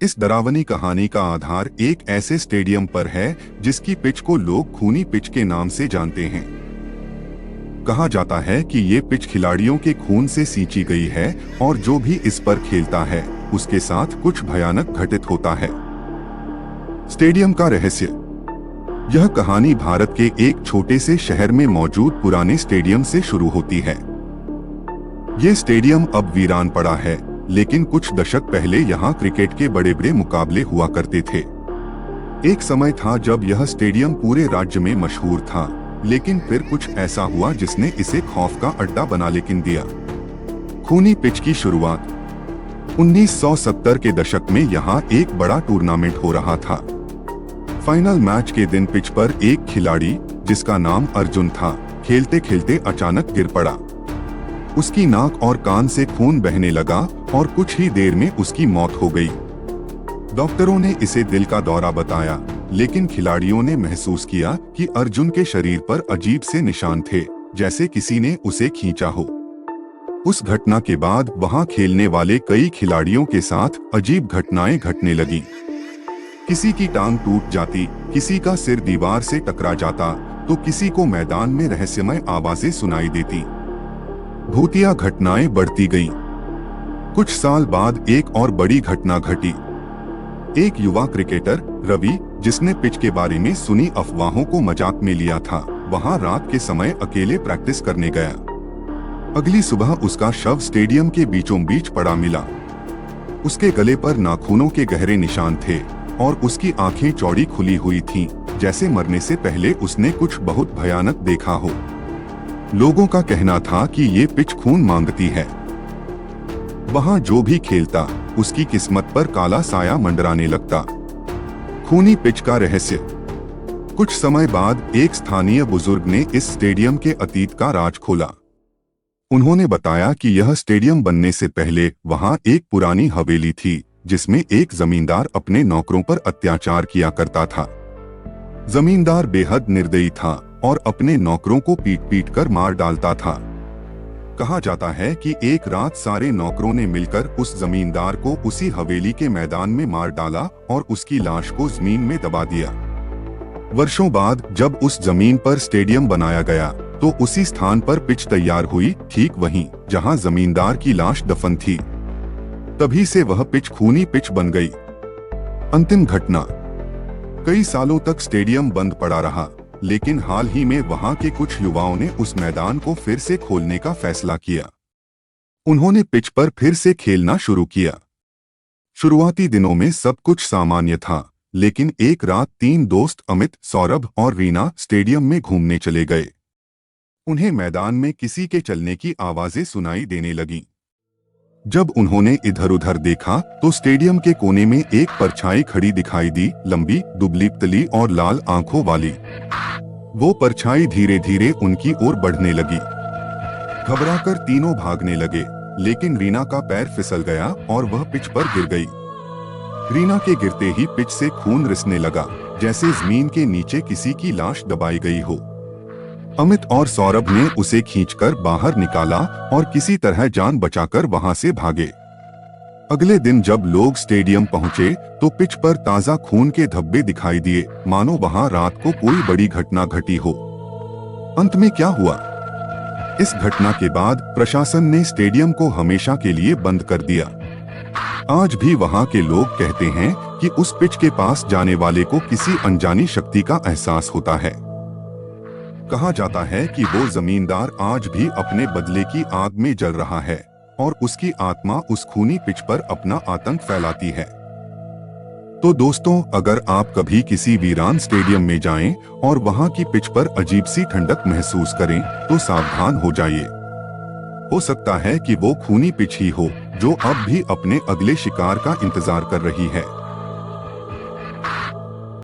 इस डरावनी कहानी का आधार एक ऐसे स्टेडियम पर है जिसकी पिच को लोग खूनी पिच के नाम से जानते हैं। कहा जाता है कि ये पिच खिलाड़ियों के खून से सींची गई है और जो भी इस पर खेलता है उसके साथ कुछ भयानक घटित होता है। स्टेडियम का रहस्य। यह कहानी भारत के एक छोटे से शहर में मौजूद पुराने स्टेडियम से शुरू होती है। ये स्टेडियम अब वीरान पड़ा है, लेकिन कुछ दशक पहले यहाँ क्रिकेट के बड़े बड़े मुकाबले हुआ करते थे। एक समय था जब यह स्टेडियम पूरे राज्य में मशहूर था, लेकिन फिर कुछ ऐसा हुआ जिसने इसे खौफ का अड्डा बना लेकिन दिया। खूनी पिच की शुरुआत। 1970 के दशक में यहाँ एक बड़ा टूर्नामेंट हो रहा था। फाइनल मैच के दिन पिच पर एक खिलाड़ी, जिसका नाम अर्जुन था, खेलते खेलते अचानक गिर पड़ा। उसकी नाक और कान से खून बहने लगा और कुछ ही देर में उसकी मौत हो गई। डॉक्टरों ने इसे दिल का दौरा बताया, लेकिन खिलाड़ियों ने महसूस किया कि अर्जुन के शरीर पर अजीब से निशान थे, जैसे किसी ने उसे खींचा हो। उस घटना के बाद वहां खेलने वाले कई खिलाड़ियों के साथ अजीब घटनाएं घटने लगी। किसी की टांग टूट जाती, किसी का सिर दीवार से टकरा जाता, तो किसी को मैदान में रहस्यमय आवाजें सुनाई देती। भूतिया घटनाएं बढ़ती गईं। कुछ साल बाद एक और बड़ी घटना घटी। एक युवा क्रिकेटर रवि, जिसने पिच के बारे में सुनी अफवाहों को मजाक में लिया था, वहां रात के समय अकेले प्रैक्टिस करने गया। अगली सुबह उसका शव स्टेडियम के बीचों बीच पड़ा मिला। उसके गले पर नाखूनों के गहरे निशान थे और उसकी आंखें चौड़ी खुली हुई थीं, जैसे मरने से पहले उसने कुछ बहुत भयानक देखा हो। लोगों का कहना था कि ये पिच खून मांगती है। वहां जो भी खेलता, उसकी किस्मत पर काला साया मंडराने लगता। खूनी पिच का रहस्य। कुछ समय बाद एक स्थानीय बुजुर्ग ने इस स्टेडियम के अतीत का राज खोला। उन्होंने बताया कि यह स्टेडियम बनने से पहले वहां एक पुरानी हवेली थी, जिसमें एक जमींदार अपने नौकरों पर अत्याचार किया करता था। जमींदार बेहद निर्दयी था और अपने नौकरों को पीट पीट कर मार डालता था। कहा जाता है कि एक रात सारे नौकरों ने मिलकर उस जमींदार को उसी हवेली के मैदान में मार डाला और उसकी लाश को जमीन में दबा दिया। वर्षों बाद जब उस जमीन पर स्टेडियम बनाया गया, तो उसी स्थान पर पिच तैयार हुई, ठीक वहीं जहां जमींदार की लाश दफन थी। तभी से वह पिच खूनी पिच बन गई। अंतिम घटना। कई सालों तक स्टेडियम बंद पड़ा रहा, लेकिन हाल ही में वहां के कुछ युवाओं ने उस मैदान को फिर से खोलने का फैसला किया। उन्होंने पिच पर फिर से खेलना शुरू किया। शुरुआती दिनों में सब कुछ सामान्य था, लेकिन एक रात 3 दोस्त अमित, सौरभ और रीना स्टेडियम में घूमने चले गए। उन्हें मैदान में किसी के चलने की आवाजें सुनाई देने लगीं। जब उन्होंने इधर उधर देखा तो स्टेडियम के कोने में एक परछाई खड़ी दिखाई दी, लंबी, दुबली पतली और लाल आंखों वाली। वो परछाई धीरे धीरे उनकी ओर बढ़ने लगी। घबराकर तीनों भागने लगे, लेकिन रीना का पैर फिसल गया और वह पिच पर गिर गई। रीना के गिरते ही पिच से खून रिसने लगा, जैसे जमीन के नीचे किसी की लाश दबाई गई हो। अमित और सौरभ ने उसे खींचकर बाहर निकाला और किसी तरह जान बचाकर वहां से भागे। अगले दिन जब लोग स्टेडियम पहुंचे तो पिच पर ताजा खून के धब्बे दिखाई दिए, मानो वहां रात को कोई बड़ी घटना घटी हो। अंत में क्या हुआ? इस घटना के बाद प्रशासन ने स्टेडियम को हमेशा के लिए बंद कर दिया। आज भी वहां के लोग कहते हैं कि उस पिच के पास जाने वाले को किसी अनजानी शक्ति का एहसास होता है। कहा जाता है कि वो जमींदार आज भी अपने बदले की आग में जल रहा है और उसकी आत्मा उस खूनी पिच पर अपना आतंक फैलाती है। तो दोस्तों, अगर आप कभी किसी वीरान स्टेडियम में जाएं और वहां की पिच पर अजीब सी ठंडक महसूस करें, तो सावधान हो जाइए। हो सकता है कि वो खूनी पिच ही हो जो अब भी अपने अगले शिकार का इंतजार कर रही है।